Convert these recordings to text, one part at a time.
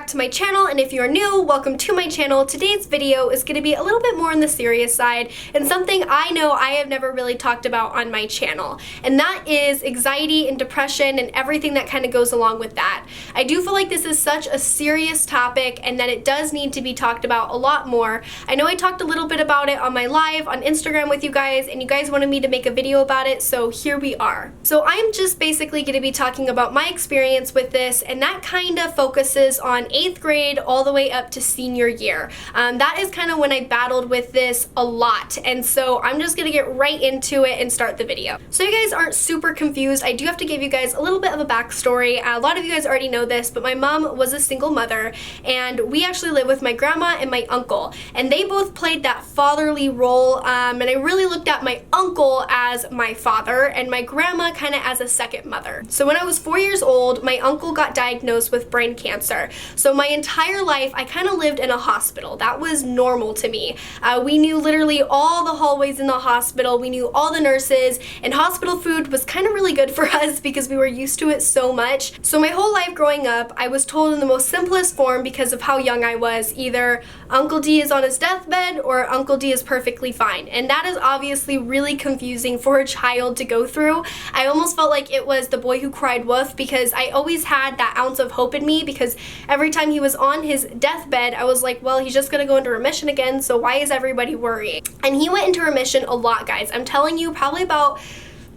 back to my channel, and if you're new, welcome to my channel. Today's video is going to be a little bit more on the serious side and something I know I have never really talked about on my channel, and that is anxiety and depression and everything that kind of goes along with that. I do feel like this is such a serious topic and that it does need to be talked about a lot more. I know I talked a little bit about it on my live on Instagram with you guys, and you guys wanted me to make a video about it, so here we are. So I'm just basically going to be talking about my experience with this, and that kind of focuses on 8th grade all the way up to senior year. That is kind of when I battled with this a lot, and so I'm just going to get right into it and start the video. So you guys aren't super confused, I do have to give you guys a little bit of a backstory. A lot of you guys already know this, but my mom was a single mother, and we actually live with my grandma and my uncle, and they both played that fatherly role, and I really looked at my uncle as my father and my grandma kind of as a second mother. So when I was 4 years old, my uncle got diagnosed with brain cancer. So my entire life, I kind of lived in a hospital. That was normal to me. We knew literally all the hallways in the hospital. We knew all the nurses, and hospital food was kind of really good for us because we were used to it so much. So my whole life growing up, I was told in the most simplest form because of how young I was, either Uncle D is on his deathbed or Uncle D is perfectly fine. And that is obviously really confusing for a child to go through. I almost felt like it was the boy who cried wolf because I always had that ounce of hope in me, because every time he was on his deathbed, I was like, well, he's just gonna go into remission again, so why is everybody worrying? And he went into remission a lot, guys. I'm telling you, probably about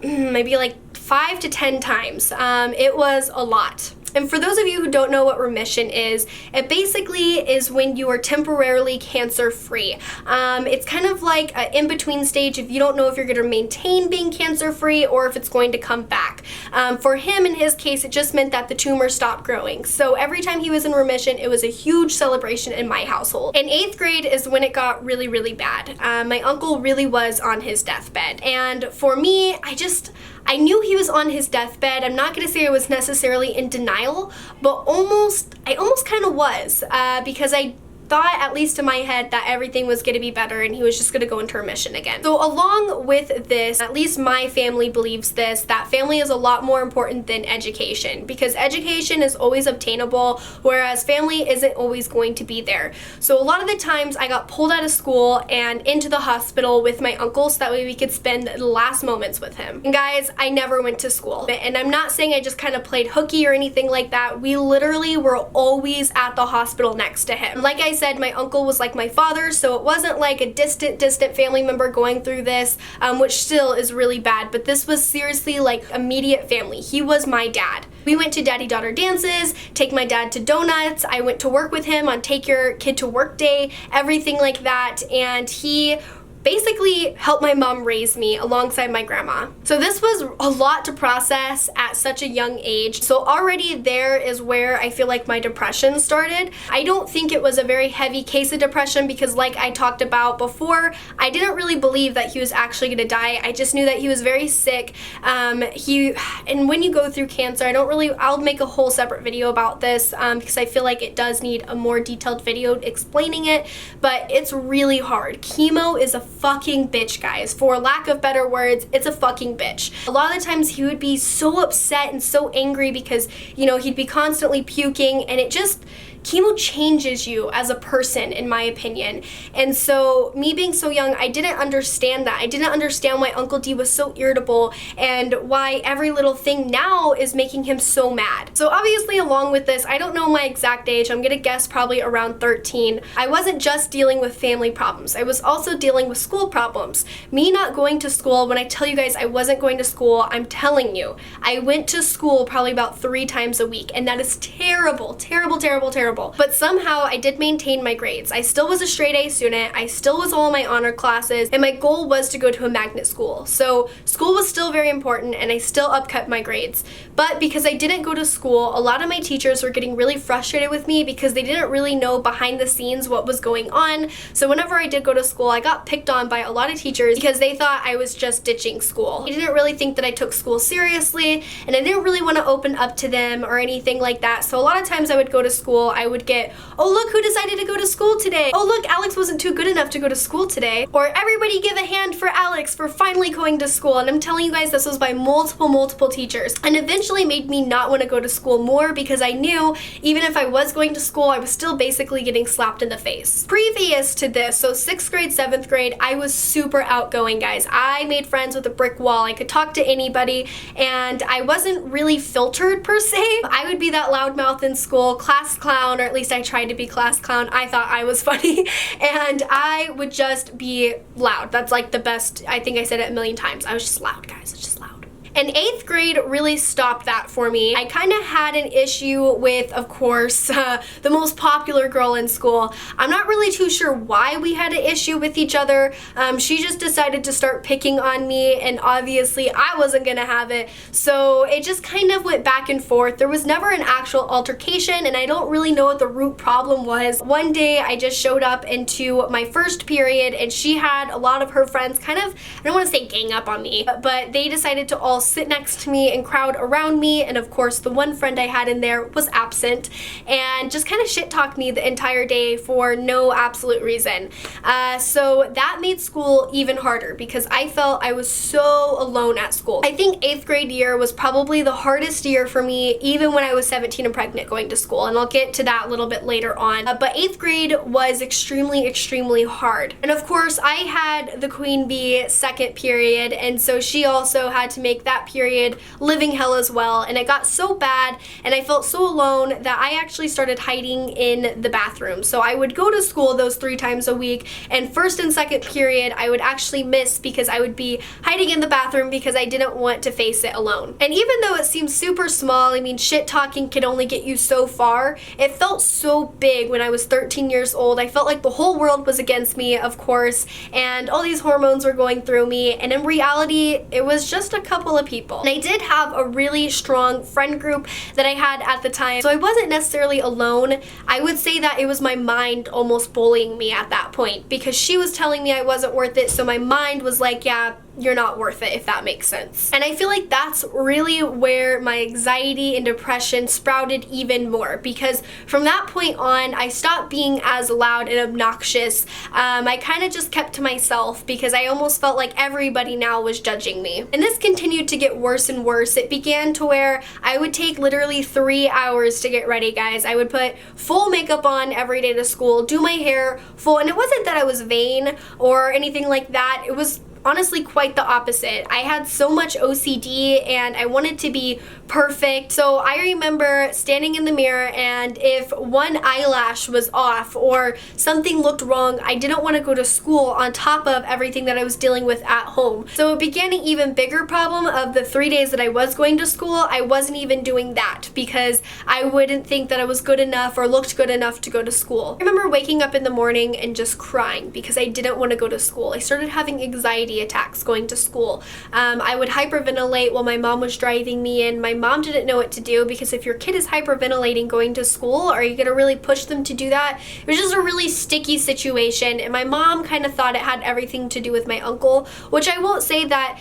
maybe like 5 to 10 times. It was a lot. And for those of you who don't know what remission is, it basically is when you are temporarily cancer-free. It's kind of like an in-between stage if you don't know if you're going to maintain being cancer-free or if it's going to come back. For him, in his case, it just meant that the tumor stopped growing. So every time he was in remission, it was a huge celebration in my household. In 8th grade is when it got really, really bad. My uncle really was on his deathbed. And for me, I knew he was on his deathbed. I'm not going to say I was necessarily in denial, but I almost kind of was, because I thought, at least in my head, that everything was going to be better and he was just going to go into remission again. So along with this, at least my family believes this, that family is a lot more important than education, because education is always obtainable, whereas family isn't always going to be there. So a lot of the times I got pulled out of school and into the hospital with my uncle so that way we could spend the last moments with him. And guys, I never went to school. And I'm not saying I just kind of played hooky or anything like that. We literally were always at the hospital next to him. Like I said, my uncle was like my father, so it wasn't like a distant family member going through this, which still is really bad, but this was seriously like immediate family. He was my dad. We went to daddy-daughter dances, take my dad to donuts, I went to work with him on take your kid to work day, everything like that, and he basically helped my mom raise me alongside my grandma. So this was a lot to process at such a young age. So already there is where I feel like my depression started. I don't think it was a very heavy case of depression because, like I talked about before, I didn't really believe that he was actually gonna die. I just knew that he was very sick. And when you go through cancer, I'll make a whole separate video about this because I feel like it does need a more detailed video explaining it, but it's really hard. Chemo is a fucking bitch, guys. For lack of better words, it's a fucking bitch. A lot of the times he would be so upset and so angry because, you know, he'd be constantly puking, and chemo changes you as a person, in my opinion. And so me being so young, I didn't understand that. I didn't understand why Uncle D was so irritable and why every little thing now is making him so mad. So obviously along with this, I don't know my exact age, I'm gonna guess probably around 13. I wasn't just dealing with family problems. I was also dealing with school problems. Me not going to school, when I tell you guys I wasn't going to school, I'm telling you, I went to school probably about 3 times a week, and that is terrible, terrible, terrible, terrible. But somehow I did maintain my grades. I still was a straight A student, I still was all in my honor classes, and my goal was to go to a magnet school. So school was still very important, and I still upkept my grades. But because I didn't go to school, a lot of my teachers were getting really frustrated with me because they didn't really know behind the scenes what was going on. So whenever I did go to school, I got picked on by a lot of teachers because they thought I was just ditching school. They didn't really think that I took school seriously, and I didn't really want to open up to them or anything like that. So a lot of times I would go to school, I would get, oh look who decided to go to school today. Oh look, Alex wasn't too good enough to go to school today. Or everybody give a hand for Alex for finally going to school. And I'm telling you guys, this was by multiple teachers, and eventually made me not want to go to school more because I knew even if I was going to school, I was still basically getting slapped in the face. Previous to this, so 6th grade, 7th grade, I was super outgoing, guys. I made friends with a brick wall. I could talk to anybody, and I wasn't really filtered per se. I would be that loudmouth in school, class clown, or at least I tried to be class clown. I thought I was funny, and I would just be loud. That's like the best, I think I said it a million times. I was just loud, guys. It's just loud. And 8th grade really stopped that for me. I kind of had an issue with, of course, the most popular girl in school. I'm not really too sure why we had an issue with each other. She just decided to start picking on me, and obviously I wasn't gonna have it. So it just kind of went back and forth. There was never an actual altercation, and I don't really know what the root problem was. One day I just showed up into my first period, and she had a lot of her friends kind of, I don't want to say gang up on me, but they decided to all sit next to me and crowd around me, and of course the one friend I had in there was absent and just kind of shit talked me the entire day for no absolute reason. So that made school even harder because I felt I was so alone at school. I think 8th grade year was probably the hardest year for me, even when I was 17 and pregnant going to school, and I'll get to that a little bit later on. But 8th grade was extremely hard. And of course I had the queen bee second period, and so she also had to make that period living hell as well, and it got so bad and I felt so alone that I actually started hiding in the bathroom. So I would go to school those 3 times a week, and first and second period I would actually miss because I would be hiding in the bathroom because I didn't want to face it alone. And even though it seems super small, I mean, shit talking can only get you so far, it felt so big when I was 13 years old. I felt like the whole world was against me, of course, and all these hormones were going through me, and in reality it was just a couple of people. And I did have a really strong friend group that I had at the time, so I wasn't necessarily alone. I would say that it was my mind almost bullying me at that point because she was telling me I wasn't worth it, so my mind was like, yeah, you're not worth it, if that makes sense. And I feel like that's really where my anxiety and depression sprouted even more, because from that point on I stopped being as loud and obnoxious. I kind of just kept to myself because I almost felt like everybody now was judging me. And this continued to get worse and worse. It began to where I would take literally 3 hours to get ready, guys. I would put full makeup on every day to school, do my hair full, and it wasn't that I was vain or anything like that. It was honestly quite the opposite. I had so much OCD and I wanted to be perfect. So I remember standing in the mirror, and if one eyelash was off or something looked wrong, I didn't want to go to school on top of everything that I was dealing with at home. So it began an even bigger problem of the 3 days that I was going to school, I wasn't even doing that because I wouldn't think that I was good enough or looked good enough to go to school. I remember waking up in the morning and just crying because I didn't want to go to school. I started having anxiety attacks going to school. I would hyperventilate while my mom was driving me in. My mom didn't know what to do because if your kid is hyperventilating going to school, are you going to really push them to do that? It was just a really sticky situation, and my mom kind of thought it had everything to do with my uncle, which I won't say that.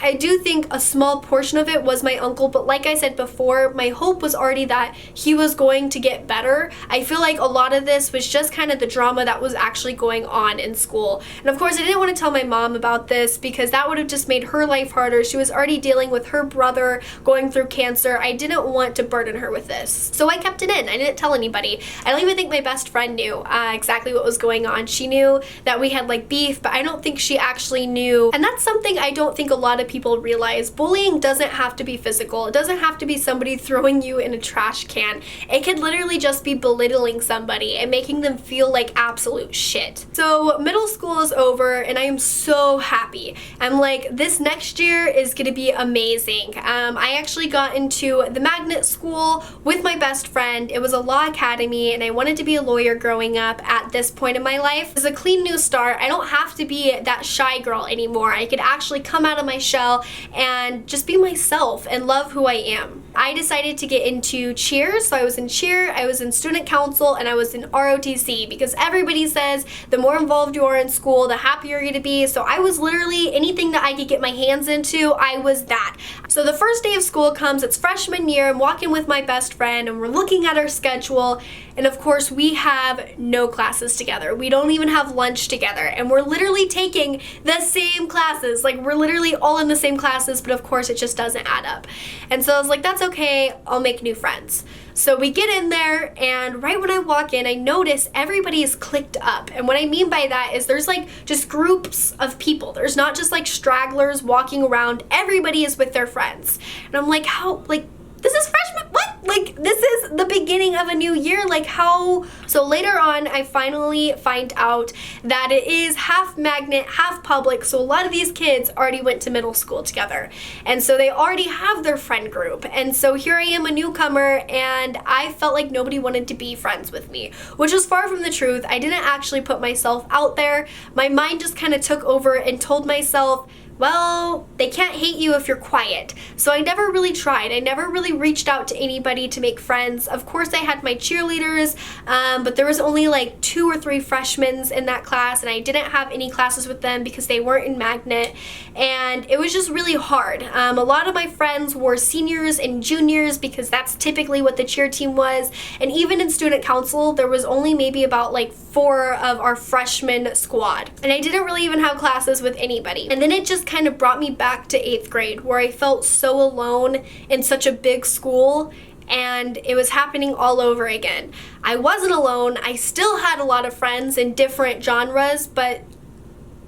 I do think a small portion of it was my uncle, but like I said before, my hope was already that he was going to get better. I feel like a lot of this was just kind of the drama that was actually going on in school. And of course, I didn't want to tell my mom about this because that would have just made her life harder. She was already dealing with her brother going through cancer. I didn't want to burden her with this. So I kept it in. I didn't tell anybody. I don't even think my best friend knew exactly what was going on. She knew that we had like beef, but I don't think she actually knew. And that's something I don't think a lot of people realize. Bullying doesn't have to be physical. It doesn't have to be somebody throwing you in a trash can. It could literally just be belittling somebody and making them feel like absolute shit. So middle school is over and I am so happy. I'm like, this next year is gonna be amazing. I actually got into the magnet school with my best friend. It was a law academy and I wanted to be a lawyer growing up at this point in my life. It's a clean new start. I don't have to be that shy girl anymore. I could actually come out of my shell and just be myself and love who I am. I decided to get into cheer, so I was in cheer, I was in student council, and I was in ROTC because everybody says the more involved you are in school, the happier you're going to be. So I was literally anything that I could get my hands into, I was that. So the first day of school comes, it's freshman year, I'm walking with my best friend and we're looking at our schedule, and of course we have no classes together. We don't even have lunch together, and we're literally taking the same classes. Like, we're literally all in the same classes, but of course it just doesn't add up. And so I was like, that's okay, I'll make new friends. So we get in there, and right when I walk in, I notice everybody is clicked up. And what I mean by that is there's like just groups of people. There's not just like stragglers walking around. Everybody is with their friends. And I'm like, how, like, this is freshman, what? Like, this is the beginning of a new year, like how? So later on, I finally find out that it is half magnet, half public, so a lot of these kids already went to middle school together. And so they already have their friend group. And so here I am, a newcomer, and I felt like nobody wanted to be friends with me, which was far from the truth. I didn't actually put myself out there. My mind just kind of took over and told myself, well, they can't hate you if you're quiet. So I never really tried. I never really reached out to anybody to make friends. Of course, I had my cheerleaders, but there was only like 2 or 3 freshmen in that class, and I didn't have any classes with them because they weren't in magnet, and it was just really hard. A lot of my friends were seniors and juniors because that's typically what the cheer team was, and even in student council, there was only maybe about like 4 of our freshman squad, and I didn't really even have classes with anybody. And then it just kind of brought me back to 8th grade, where I felt so alone in such a big school, and it was happening all over again. I wasn't alone. I still had a lot of friends in different genres, but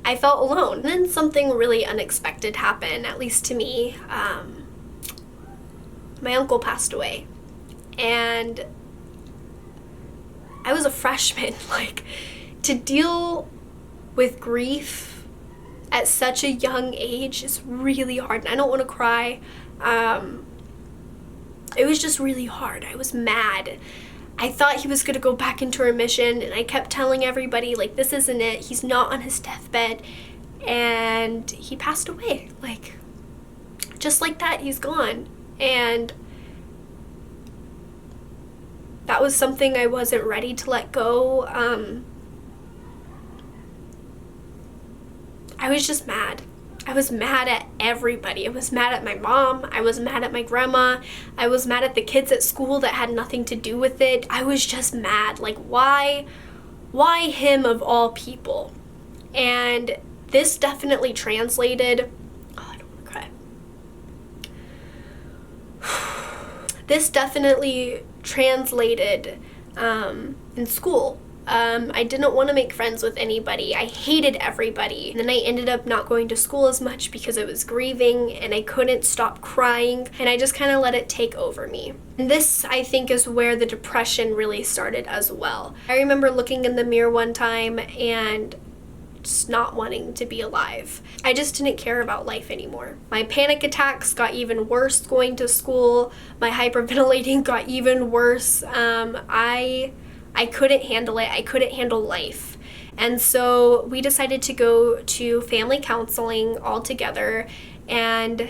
I felt alone. And then something really unexpected happened, at least to me. My uncle passed away, and I was a freshman. Like, to deal with grief at such a young age is really hard, and I don't want to cry. It was just really hard. I was mad. I thought he was going to go back into remission, and I kept telling everybody, like, this isn't it. He's not on his deathbed, and he passed away. Like, just like that, he's gone. And that was something I wasn't ready to let go. I was just mad. I was mad at everybody. I was mad at my mom. I was mad at my grandma. I was mad at the kids at school that had nothing to do with it. I was just mad. Like, why him of all people? And this definitely translated, oh, I don't want to cry. This definitely translated in school. I didn't want to make friends with anybody. I hated everybody. And then I ended up not going to school as much because I was grieving and I couldn't stop crying, and I just kind of let it take over me. And this, I think, is where the depression really started as well. I remember looking in the mirror one time and just not wanting to be alive. I just didn't care about life anymore. My panic attacks got even worse going to school. My hyperventilating got even worse. I couldn't handle it. I couldn't handle life. And so we decided to go to family counseling all together, and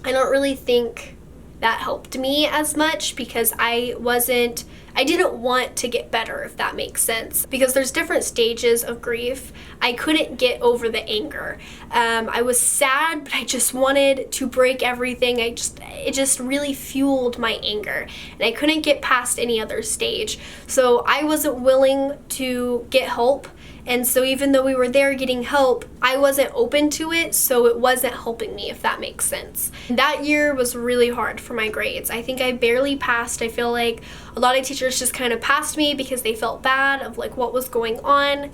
I don't really think that helped me as much because I didn't want to get better, if that makes sense, because there's different stages of grief. I couldn't get over the anger. I was sad, but I just wanted to break everything. It just really fueled my anger, and I couldn't get past any other stage. So I wasn't willing to get help. And so even though we were there getting help, I wasn't open to it, so it wasn't helping me, if that makes sense. That year was really hard for my grades. I think I barely passed. I feel like a lot of teachers just kind of passed me because they felt bad of like what was going on.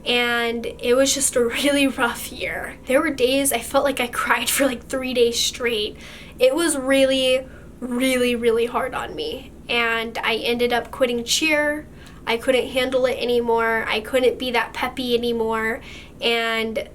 And it was just a really rough year. There were days I felt like I cried for like 3 days straight. It was really, really, really hard on me. And I ended up quitting cheer. I couldn't handle it anymore. I couldn't be that peppy anymore. And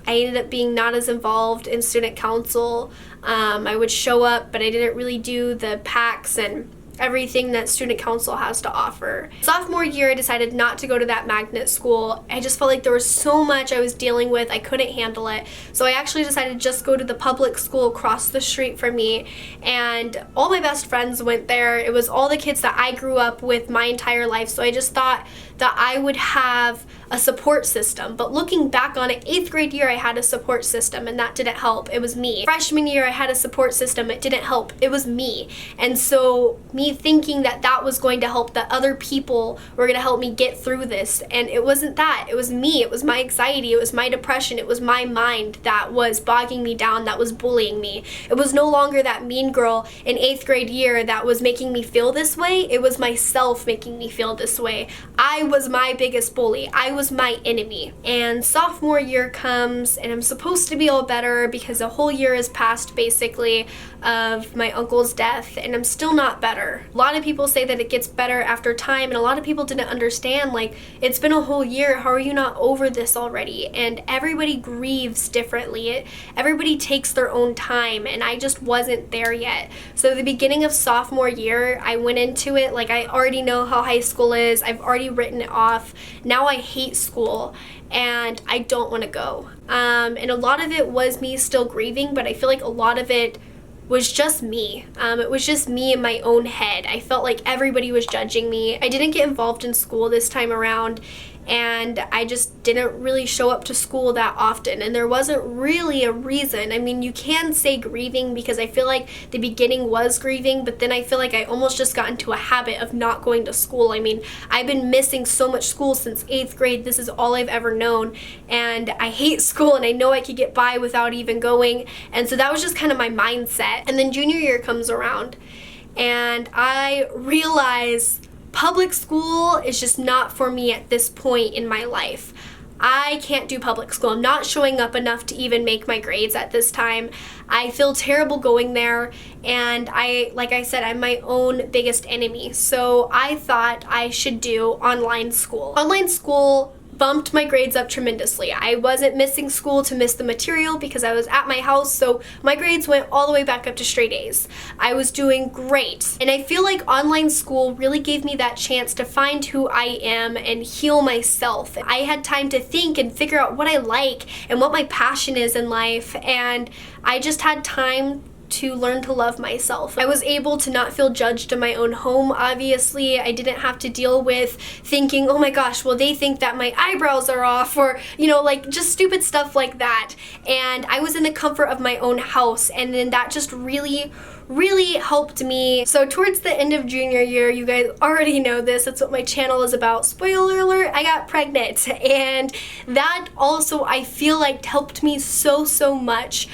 I ended up being not as involved in student council. I would show up, but I didn't really do the packs, and everything that student council has to offer. Sophomore year, I decided not to go to that magnet school. I just felt like there was so much I was dealing with, I couldn't handle it. So I actually decided to just go to the public school across the street from me, and all my best friends went there. It was all the kids that I grew up with my entire life, so I just thought that I would have a support system. But looking back on it, 8th grade year I had a support system, and that didn't help. It was me. Freshman year I had a support system. It didn't help. It was me. And so me thinking that that was going to help, that other people were going to help me get through this, and it wasn't that. It was me. It was my anxiety. It was my depression. It was my mind that was bogging me down, that was bullying me. It was no longer that mean girl in 8th grade year that was making me feel this way. It was myself making me feel this way. I was my biggest bully. I was my enemy. And sophomore year comes, and I'm supposed to be all better because a whole year has passed basically of my uncle's death, and I'm still not better. A lot of people say that it gets better after time, and a lot of people didn't understand, like, it's been a whole year, how are you not over this already? And everybody grieves differently. Everybody takes their own time, and I just wasn't there yet. So the beginning of sophomore year, I went into it like I already know how high school is. I've already written it off. Now I hate school, and I don't want to go. And a lot of it was me still grieving, but I feel like a lot of it was just me. It was just me in my own head. I felt like everybody was judging me. I didn't get involved in school this time around, and I just didn't really show up to school that often, and there wasn't really a reason. I mean, you can say grieving because I feel like the beginning was grieving, but then I feel like I almost just got into a habit of not going to school. I mean, I've been missing so much school since 8th grade. This is all I've ever known, and I hate school, and I know I could get by without even going, and so that was just kind of my mindset. And then junior year comes around, and I realize public school is just not for me at this point in my life. I can't do public school. I'm not showing up enough to even make my grades at this time. I feel terrible going there, and like I said, I'm my own biggest enemy. So I thought I should do online school. Online school bumped my grades up tremendously. I wasn't missing school to miss the material because I was at my house, so my grades went all the way back up to straight A's. I was doing great, and I feel like online school really gave me that chance to find who I am and heal myself. I had time to think and figure out what I like and what my passion is in life, and I just had time to learn to love myself. I was able to not feel judged in my own home, obviously. I didn't have to deal with thinking, oh my gosh, well, they think that my eyebrows are off, or, you know, like just stupid stuff like that. And I was in the comfort of my own house, and then that just really helped me. So towards the end of junior year, you guys already know this, that's what my channel is about. Spoiler alert, I got pregnant, and that also I feel like helped me so much,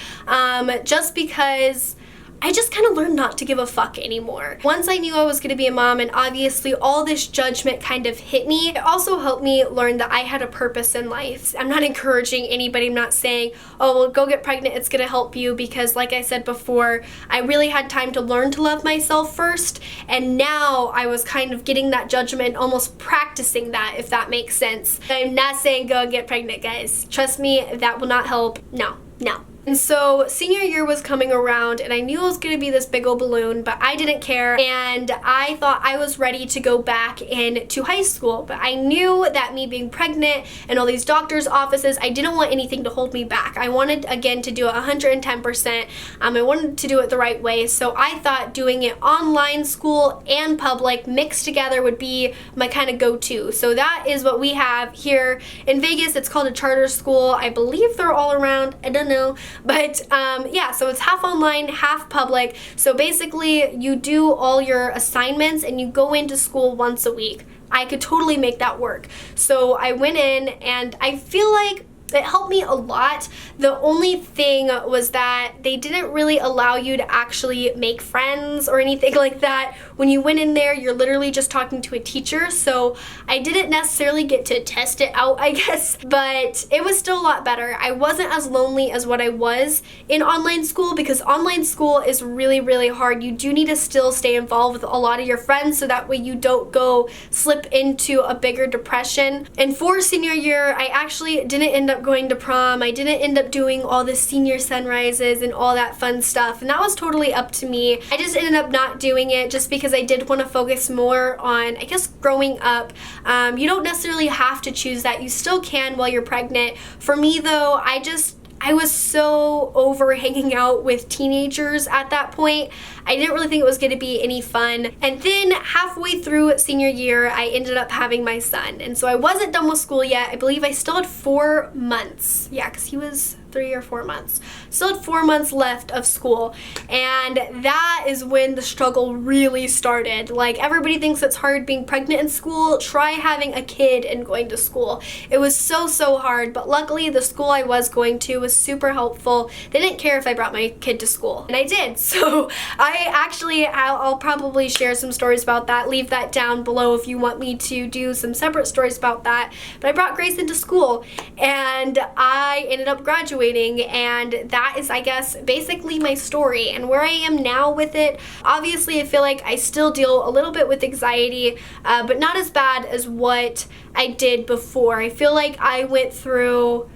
just because I just kind of learned not to give a fuck anymore. Once I knew I was going to be a mom, and obviously all this judgment kind of hit me, it also helped me learn that I had a purpose in life. I'm not encouraging anybody, I'm not saying, oh, well, go get pregnant, it's going to help you, because like I said before, I really had time to learn to love myself first, and now I was kind of getting that judgment, almost practicing that, if that makes sense. I'm not saying go and get pregnant, guys. Trust me, that will not help. No. And so senior year was coming around, and I knew it was going to be this big old balloon, but I didn't care, and I thought I was ready to go back into high school. But I knew that me being pregnant and all these doctor's offices, I didn't want anything to hold me back. I wanted, again, to do it 110%. I wanted to do it the right way, so I thought doing it online school and public mixed together would be my kind of go-to. So that is what we have here in Vegas. It's called a charter school. I believe they're all around. I don't know. But yeah, so it's half online, half public. So basically you do all your assignments and you go into school once a week. I could totally make that work. So I went in, and I feel like it helped me a lot. The only thing was that they didn't really allow you to actually make friends or anything like that. When you went in there, you're literally just talking to a teacher, so I didn't necessarily get to test it out, I guess, but it was still a lot better. I wasn't as lonely as what I was in online school, because online school is really hard. You do need to still stay involved with a lot of your friends, so that way you don't go slip into a bigger depression. And for senior year, I actually didn't end up up going to prom. I didn't end up doing all the senior sunrises and all that fun stuff, and that was totally up to me. I just ended up not doing it just because I did want to focus more on, I guess, growing up. You don't necessarily have to choose that. You still can while you're pregnant. For me though, I was so over hanging out with teenagers at that point. I didn't really think it was going to be any fun. And then halfway through senior year, I ended up having my son. And so I wasn't done with school yet. I believe I still had 4 months. Yeah, because he was 3 or 4 months. Still had 4 months left of school. And that is when the struggle really started. Like, everybody thinks it's hard being pregnant in school. Try having a kid and going to school. It was so hard, but luckily the school I was going to was super helpful. They didn't care if I brought my kid to school, and I did. So I'll probably share some stories about that. Leave that down below if you want me to do some separate stories about that. But I brought Grace into school, and I ended up graduating, and that is, I guess, basically my story and where I am now with it. Obviously, I feel like I still deal a little bit with anxiety, but not as bad as what I did before. I feel like I went through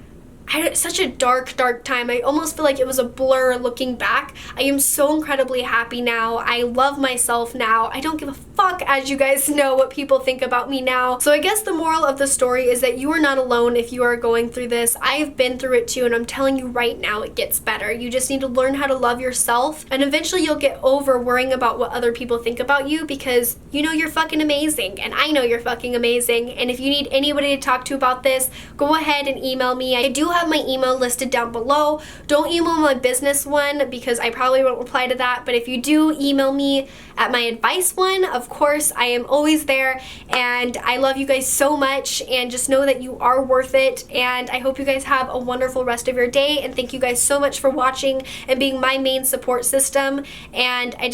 such a dark time. I almost feel like it was a blur looking back. I am so incredibly happy now. I love myself now. I don't give a fuck, as you guys know, what people think about me now. So I guess the moral of the story is that you are not alone if you are going through this. I've been through it too, and I'm telling you right now, it gets better. You just need to learn how to love yourself, and eventually you'll get over worrying about what other people think about you, because you know you're fucking amazing, and I know you're fucking amazing. And if you need anybody to talk to about this, go ahead and email me. I do have my email listed down below. Don't email my business one because I probably won't reply to that, but if you do email me at my advice one, of course, I am always there, and I love you guys so much, and just know that you are worth it, and I hope you guys have a wonderful rest of your day, and thank you guys so much for watching and being my main support system, and I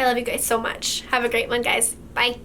love you guys so much. Have a great one, guys. Bye.